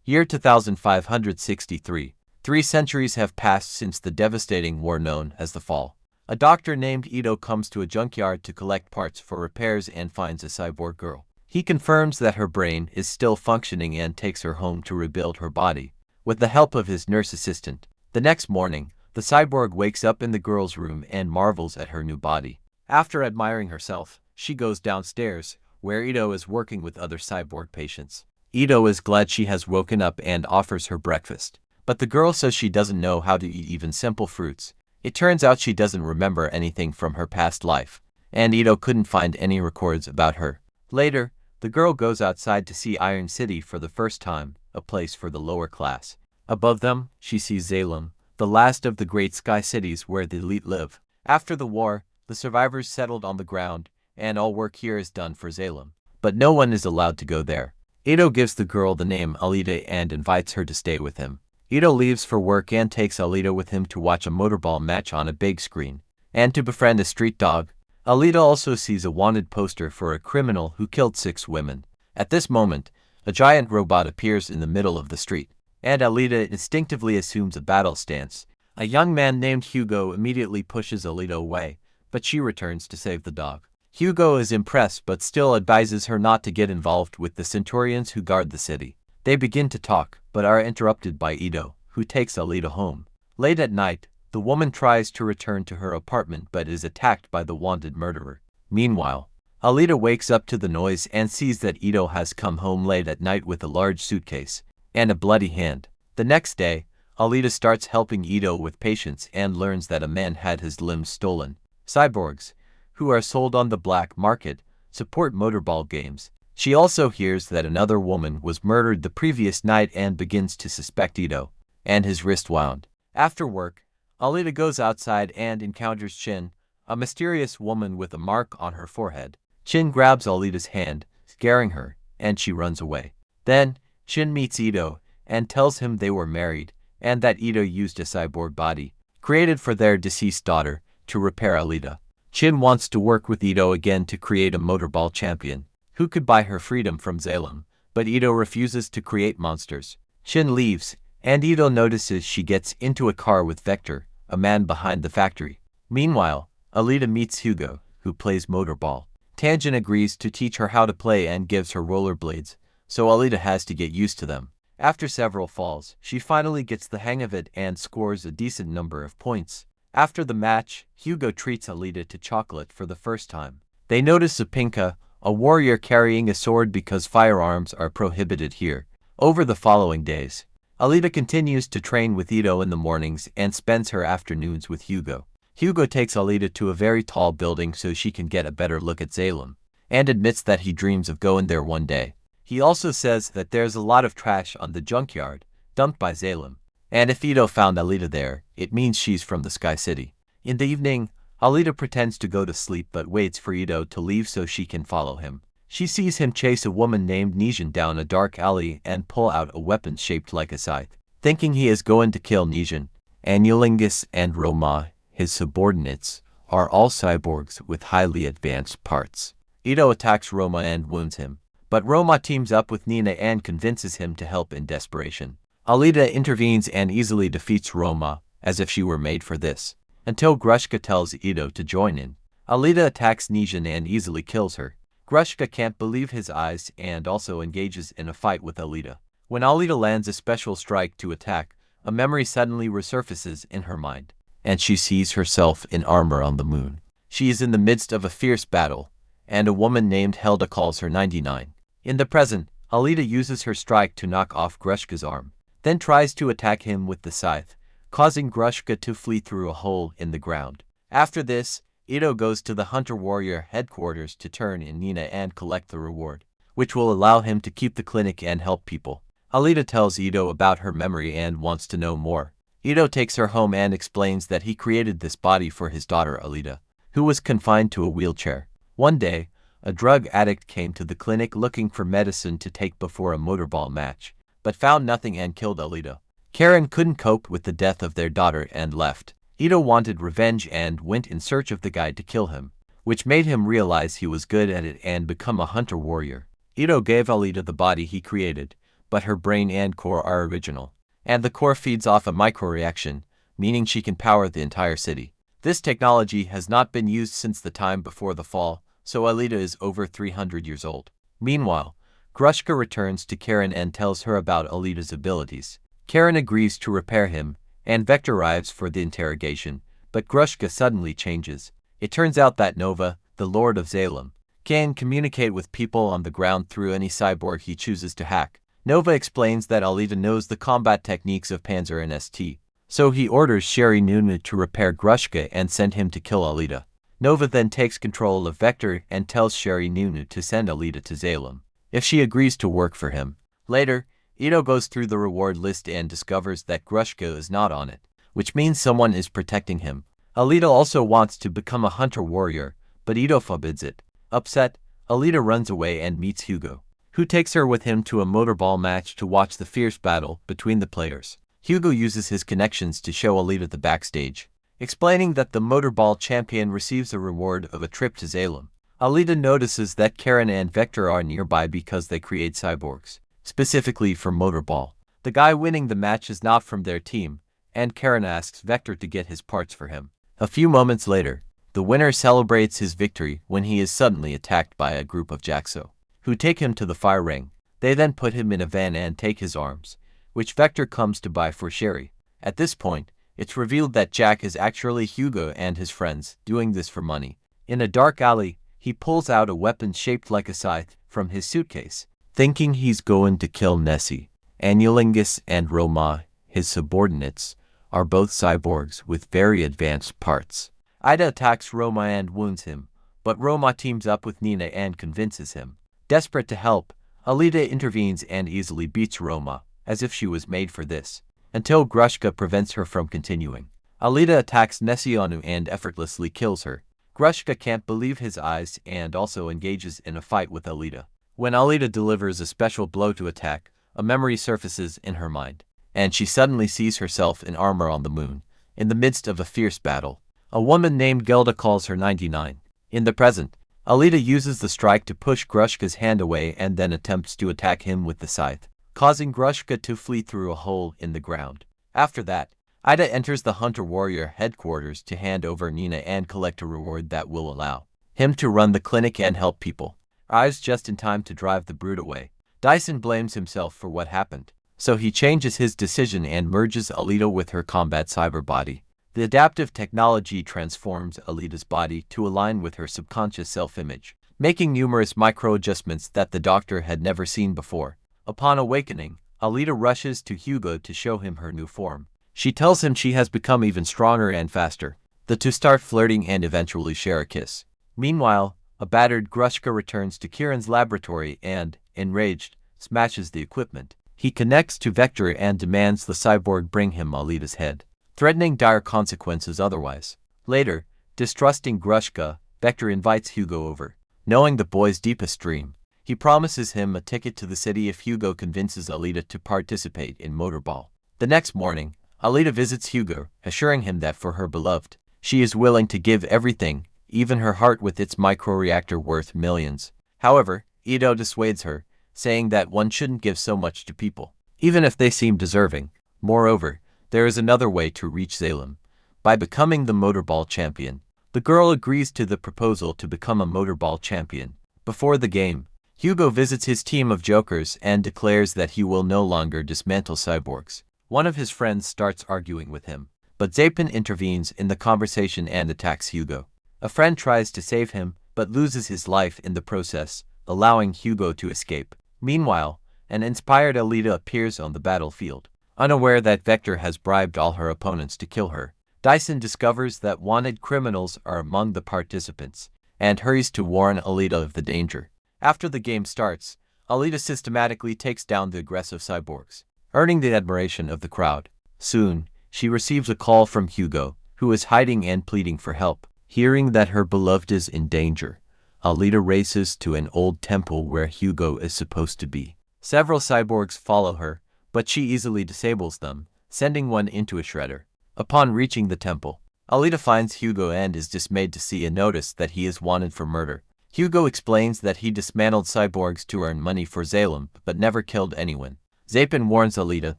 Year 2563. 3 centuries have passed since the devastating war known as the Fall. A doctor named Ito comes to a junkyard to collect parts for repairs and finds a cyborg girl. He confirms that her brain is still functioning and takes her home to rebuild her body, with the help of his nurse assistant. The next morning, the cyborg wakes up in the girl's room and marvels at her new body. After admiring herself, she goes downstairs, where Ito is working with other cyborg patients. Ito is glad she has woken up and offers her breakfast. But the girl says she doesn't know how to eat even simple fruits. It turns out she doesn't remember anything from her past life, and Ito couldn't find any records about her. Later, the girl goes outside to see Iron City for the first time, a place for the lower class. Above them, she sees Zalem, the last of the great sky cities where the elite live. After the war, the survivors settled on the ground, and all work here is done for Zalem. But no one is allowed to go there. Ito gives the girl the name Alita and invites her to stay with him. Ito leaves for work and takes Alita with him to watch a motorball match on a big screen, and to befriend a street dog. Alita also sees a wanted poster for a criminal who killed 6 women. At this moment, a giant robot appears in the middle of the street, and Alita instinctively assumes a battle stance. A young man named Hugo immediately pushes Alita away, but she returns to save the dog. Hugo is impressed but still advises her not to get involved with the Centurions who guard the city. They begin to talk, but are interrupted by Ito, who takes Alita home. Late at night, the woman tries to return to her apartment but is attacked by the wanted murderer. Meanwhile, Alita wakes up to the noise and sees that Ito has come home late at night with a large suitcase and a bloody hand. The next day, Alita starts helping Ito with patients and learns that a man had his limbs stolen. Cyborgs, who are sold on the black market, support Motorball games. She also hears that another woman was murdered the previous night and begins to suspect Ito, and his wrist wound. After work, Alita goes outside and encounters Chin, a mysterious woman with a mark on her forehead. Chin grabs Alita's hand, scaring her, and she runs away. Then, Chin meets Ito and tells him they were married, and that Ito used a cyborg body, created for their deceased daughter, to repair Alita. Chin wants to work with Ito again to create a Motorball champion, who could buy her freedom from Zalem, but Ito refuses to create monsters. Chin leaves, and Ito notices she gets into a car with Vector, a man behind the factory. Meanwhile, Alita meets Hugo, who plays Motorball. Tanjin agrees to teach her how to play and gives her rollerblades, so Alita has to get used to them. After several falls, she finally gets the hang of it and scores a decent number of points. After the match, Hugo treats Alita to chocolate for the first time. They notice Zapinka, a warrior carrying a sword because firearms are prohibited here. Over the following days, Alita continues to train with Ito in the mornings and spends her afternoons with Hugo. Hugo takes Alita to a very tall building so she can get a better look at Zalem, and admits that he dreams of going there one day. He also says that there's a lot of trash on the junkyard, dumped by Zalem, and if Ito found Alita there, it means she's from the Sky City. In the evening, Alita pretends to go to sleep but waits for Ito to leave so she can follow him. She sees him chase a woman named Nijin down a dark alley and pull out a weapon shaped like a scythe. Thinking he is going to kill Nijin, Anulingus and Roma, his subordinates, are all cyborgs with highly advanced parts. Ito attacks Roma and wounds him, but Roma teams up with Nina and convinces him to help in desperation. Alita intervenes and easily defeats Roma, as if she were made for this, until Grishka tells Ito to join in. Alita attacks Nijin and easily kills her. Grishka can't believe his eyes and also engages in a fight with Alita. When Alita lands a special strike to attack, a memory suddenly resurfaces in her mind, and she sees herself in armor on the moon. She is in the midst of a fierce battle, and a woman named Helda calls her 99. In the present, Alita uses her strike to knock off Grishka's arm, then tries to attack him with the scythe, causing Grishka to flee through a hole in the ground. After this, Ito goes to the Hunter-Warrior headquarters to turn in Nina and collect the reward, which will allow him to keep the clinic and help people. Alita tells Ito about her memory and wants to know more. Ito takes her home and explains that he created this body for his daughter Alita, who was confined to a wheelchair. One day, a drug addict came to the clinic looking for medicine to take before a Motorball match, but found nothing and killed Alita. Karen couldn't cope with the death of their daughter and left. Ito wanted revenge and went in search of the guy to kill him, which made him realize he was good at it and become a hunter-warrior. Ito gave Alita the body he created, but her brain and core are original. And the core feeds off a microreaction, meaning she can power the entire city. This technology has not been used since the time before the fall, so Alita is over 300 years old. Meanwhile, Grishka returns to Karen and tells her about Alita's abilities. Karen agrees to repair him, and Vector arrives for the interrogation, but Grishka suddenly changes. It turns out that Nova, the Lord of Zalem, can communicate with people on the ground through any cyborg he chooses to hack. Nova explains that Alita knows the combat techniques of Panzer and ST, so he orders Sherry Nunu to repair Grishka and send him to kill Alita. Nova then takes control of Vector and tells Sherry Nunu to send Alita to Zalem, if she agrees to work for him. Later, Ito goes through the reward list and discovers that Grishka is not on it, which means someone is protecting him. Alita also wants to become a hunter-warrior, but Ito forbids it. Upset, Alita runs away and meets Hugo, who takes her with him to a motorball match to watch the fierce battle between the players. Hugo uses his connections to show Alita the backstage, explaining that the motorball champion receives a reward of a trip to Zalem. Alita notices that Karen and Vector are nearby because they create cyborgs, specifically for Motorball. The guy winning the match is not from their team, and Karen asks Vector to get his parts for him. A few moments later, the winner celebrates his victory when he is suddenly attacked by a group of Jaxo, who take him to the fire ring. They then put him in a van and take his arms, which Vector comes to buy for Sherry. At this point, it's revealed that Jack is actually Hugo and his friends, doing this for money. In a dark alley, he pulls out a weapon shaped like a scythe from his suitcase, thinking he's going to kill Nessie. Anulingus and Roma, his subordinates, are both cyborgs with very advanced parts. Ida attacks Roma and wounds him, but Roma teams up with Nina and convinces him. Desperate to help, Alita intervenes and easily beats Roma, as if she was made for this, until Grishka prevents her from continuing. Alita attacks Nessianu and effortlessly kills her. Grishka can't believe his eyes and also engages in a fight with Alita. When Alita delivers a special blow to attack, a memory surfaces in her mind, and she suddenly sees herself in armor on the moon, in the midst of a fierce battle. A woman named Gelda calls her 99. In the present, Alita uses the strike to push Grishka's hand away and then attempts to attack him with the scythe, causing Grishka to flee through a hole in the ground. After that, Ida enters the hunter-warrior headquarters to hand over Nina and collect a reward that will allow him to run the clinic and help people. Arrives just in time to drive the brute away. Dyson blames himself for what happened, so he changes his decision and merges Alita with her combat cyber body. The adaptive technology transforms Alita's body to align with her subconscious self-image, making numerous micro-adjustments that the doctor had never seen before. Upon awakening, Alita rushes to Hugo to show him her new form. She tells him she has become even stronger and faster. The two start flirting and eventually share a kiss. Meanwhile, a battered Grishka returns to Kieran's laboratory and, enraged, smashes the equipment. He connects to Vector and demands the cyborg bring him Alita's head, threatening dire consequences otherwise. Later, distrusting Grishka, Vector invites Hugo over. Knowing the boy's deepest dream, he promises him a ticket to the city if Hugo convinces Alita to participate in Motorball. The next morning, Alita visits Hugo, assuring him that for her beloved, she is willing to give everything, even her heart with its microreactor worth millions. However, Ito dissuades her, saying that one shouldn't give so much to people, even if they seem deserving. Moreover, there is another way to reach Zalem, by becoming the Motorball champion. The girl agrees to the proposal to become a Motorball champion. Before the game, Hugo visits his team of jokers and declares that he will no longer dismantle cyborgs. One of his friends starts arguing with him, but Zapin intervenes in the conversation and attacks Hugo. A friend tries to save him, but loses his life in the process, allowing Hugo to escape. Meanwhile, an inspired Alita appears on the battlefield, unaware that Vector has bribed all her opponents to kill her. Dyson discovers that wanted criminals are among the participants, and hurries to warn Alita of the danger. After the game starts, Alita systematically takes down the aggressive cyborgs, earning the admiration of the crowd. Soon, she receives a call from Hugo, who is hiding and pleading for help. Hearing that her beloved is in danger, Alita races to an old temple where Hugo is supposed to be. Several cyborgs follow her, but she easily disables them, sending one into a shredder. Upon reaching the temple, Alita finds Hugo and is dismayed to see a notice that he is wanted for murder. Hugo explains that he dismantled cyborgs to earn money for Zalem, but never killed anyone. Zalem warns Alita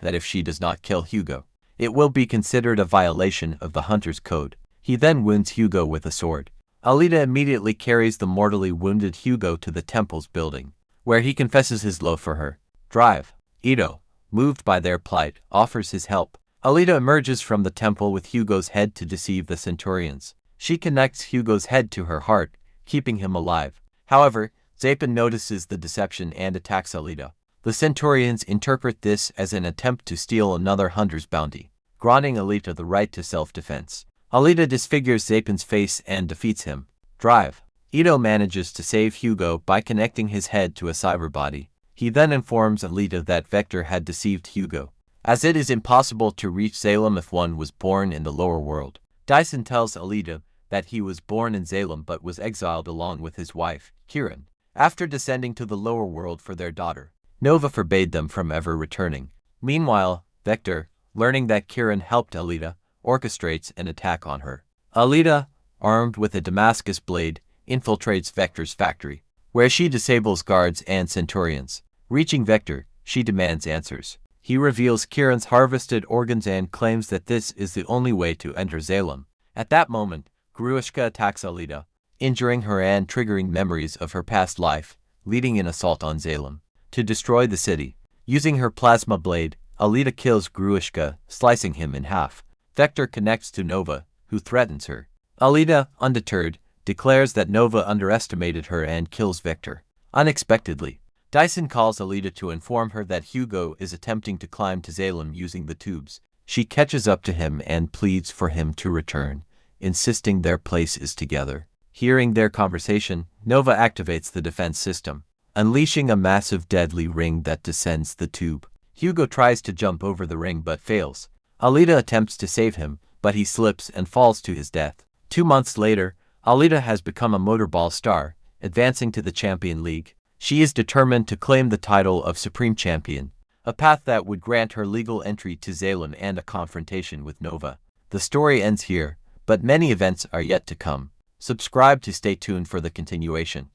that if she does not kill Hugo, it will be considered a violation of the Hunter's Code. He then wounds Hugo with a sword. Alita immediately carries the mortally wounded Hugo to the temple's building, where he confesses his love for her. Drive. Ito, moved by their plight, offers his help. Alita emerges from the temple with Hugo's head to deceive the Centaurians. She connects Hugo's head to her heart, keeping him alive. However, Zalem notices the deception and attacks Alita. The Centaurians interpret this as an attempt to steal another hunter's bounty, granting Alita the right to self-defense. Alita disfigures Zalem's face and defeats him. Drive. Ito manages to save Hugo by connecting his head to a cyber body. He then informs Alita that Vector had deceived Hugo, as it is impossible to reach Zalem if one was born in the lower world. Dyson tells Alita that he was born in Zalem but was exiled along with his wife, Kieran, after descending to the lower world for their daughter. Nova forbade them from ever returning. Meanwhile, Vector, learning that Kieran helped Alita, orchestrates an attack on her. Alita, armed with a Damascus blade, infiltrates Vector's factory, where she disables guards and Centaurians. Reaching Vector, she demands answers. He reveals Kieran's harvested organs and claims that this is the only way to enter Zalem. At that moment, Grishka attacks Alita, injuring her and triggering memories of her past life, leading an assault on Zalem. To destroy the city, using her plasma blade, Alita kills Grishka, slicing him in half. Vector connects to Nova, who threatens her. Alita, undeterred, declares that Nova underestimated her and kills Vector. Unexpectedly, Dyson calls Alita to inform her that Hugo is attempting to climb to Zalem using the tubes. She catches up to him and pleads for him to return, insisting their place is together. Hearing their conversation, Nova activates the defense system, unleashing a massive deadly ring that descends the tube. Hugo tries to jump over the ring but fails. Alita attempts to save him, but he slips and falls to his death. 2 months later, Alita has become a Motorball star, advancing to the Champion League. She is determined to claim the title of Supreme Champion, a path that would grant her legal entry to Zalem and a confrontation with Nova. The story ends here, but many events are yet to come. Subscribe to stay tuned for the continuation.